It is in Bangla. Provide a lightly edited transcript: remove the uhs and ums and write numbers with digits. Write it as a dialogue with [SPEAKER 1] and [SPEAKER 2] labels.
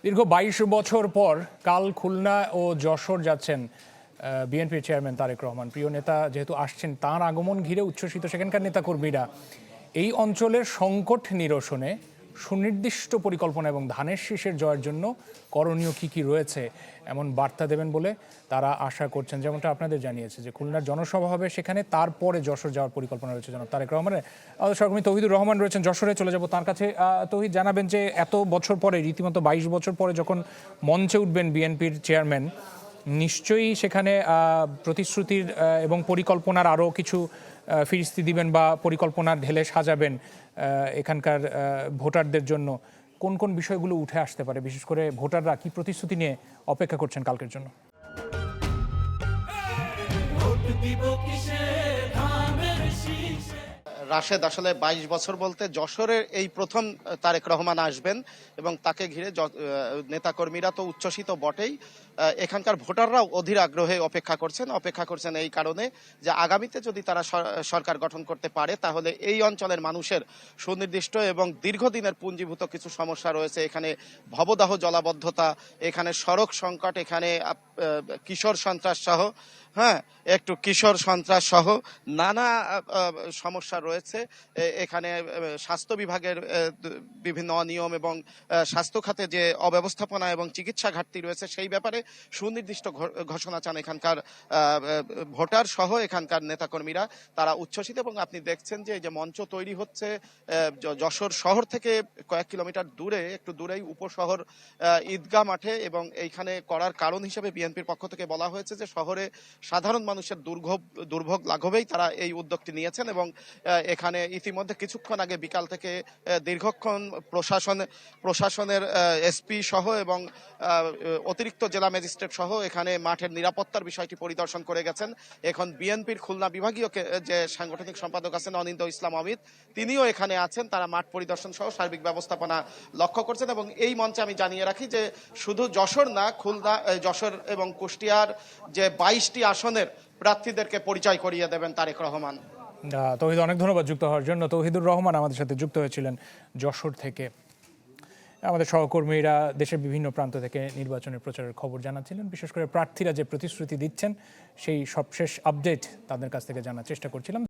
[SPEAKER 1] দীর্ঘ ২২ বছর পর কাল খুলনা ও যশোর যাচ্ছেন বিএনপির চেয়ারম্যান তারেক রহমান। প্রিয় নেতা যেহেতু আসছেন, তার আগমন ঘিরে উচ্ছ্বসিত সেখানকার নেতাকর্মীরা। এই অঞ্চলের সংকট নিরসনে সুনির্দিষ্ট পরিকল্পনা এবং ধানের শীষের জয়ের জন্য করণীয় কী কী রয়েছে এমন বার্তা দেবেন বলে তারা আশা করছেন। যেমনটা আপনাদের জানিয়েছে যে খুলনার জনসভা হবে, সেখানে তারপরে যশোর যাওয়ার পরিকল্পনা রয়েছে জনাব তারেক রহমানের। সহকর্মী তৌহিদুর রহমান রয়েছেন যশোরে, চলে যাব তার কাছে। তৌহিদ, জানাবেন যে এত বছর পরে, রীতিমতো ২২ বছর পরে যখন মঞ্চে উঠবেন বিএনপির চেয়ারম্যান, নিশ্চয়ই সেখানে প্রতিশ্রুতির এবং পরিকল্পনার আরও কিছু ফিরিস্তি দিবেন বা পরিকল্পনা ঢেলে সাজাবেন এখানকার ভোটারদের জন্য। কোন কোন বিষয়গুলো উঠে আসতে পারে, বিশেষ করে ভোটাররা কি প্রতিশ্রুতি নিয়ে অপেক্ষা করছেন কালকের জন্য?
[SPEAKER 2] রাশেদ, আসলে ২২ বছর বলতে যশোরের এই প্রথম তারেক রহমান আসবেন এবং তাকে ঘিরে নেতাকর্মীরা তো উচ্ছ্বসিত বটেই, এখানকার ভোটাররাও অধীর আগ্রহে অপেক্ষা করছেন এই কারণে যে আগামীতে যদি তারা সরকার গঠন করতে পারে, তাহলে এই অঞ্চলের মানুষের সুনির্দিষ্ট এবং দীর্ঘদিনের পুঞ্জীভূত কিছু সমস্যা রয়েছে। এখানে ভবদাহ জলাবদ্ধতা, এখানে সড়ক সংকট, এখানে কিশোর সন্ত্রাস সহ নানা সমস্যা রয়েছে। এখানে স্বাস্থ্য বিভাগের বিভিন্ন অনিয়ম এবং স্বাস্থ্য খাতে যে অব্যবস্থাপনা এবং চিকিৎসা ঘাটতি রয়েছে, সেই ব্যাপারে সুনির্দিষ্ট ঘোষণা চান এখানকার ভোটার সহ এখানকার নেতাকর্মীরা। তারা উচ্ছ্বসিত এবং আপনি দেখছেন যে এই যে মঞ্চ তৈরি হচ্ছে যশোর শহর থেকে কয়েক কিলোমিটার দূরে, একটু দূরেই উপশহর ঈদগাহ মাঠে, এবং এইখানে করার কারণ হিসেবে বিএনপির পক্ষ থেকে বলা হয়েছে যে শহরে সাধারণ মানুষের দুর্ভোগ লাঘবেই তারা এই উদ্যোগটি নিয়েছেন। এবং এখানে ইতিমধ্যে কিছুক্ষণ আগে বিকাল থেকে দীর্ঘক্ষণ প্রশাসনের এসপি সহ এবং অতিরিক্ত জেলা ম্যাজিস্ট্রেট সহ এখানে মাঠের নিরাপত্তার বিষয়টি পরিদর্শন করে গেছেন। এখন বিএনপির খুলনা বিভাগীয় যে সাংগঠনিক সম্পাদক আছেন অনিন্দ ইসলাম অমিত, তিনিও এখানে আছেন। তারা মাঠ পরিদর্শন সহ সার্বিক ব্যবস্থাপনা লক্ষ্য করছেন। এবং এই মঞ্চে আমি জানিয়ে রাখি যে শুধু যশোর না, খুলনা, যশোর এবং কুষ্টিয়ার যে ২২টি আসনের প্রার্থীদেরকে পরিচয় করিয়ে দেবেন তারেক রহমান।
[SPEAKER 1] তৌহিদ, অনেক ধন্যবাদ যুক্ত হওয়ার জন্য। তৌহিদুর রহমান আমাদের সাথে যুক্ত হয়েছিলেন যশোর থেকে। আমাদের সহকর্মীরা দেশের বিভিন্ন প্রান্ত থেকে নির্বাচনের প্রচারের খবর জানাচ্ছিলেন, বিশেষ করে প্রার্থীরা যে প্রতিশ্রুতি দিচ্ছেন সেই সবশেষ আপডেট তাদের কাছ থেকে জানার চেষ্টা করছিলাম।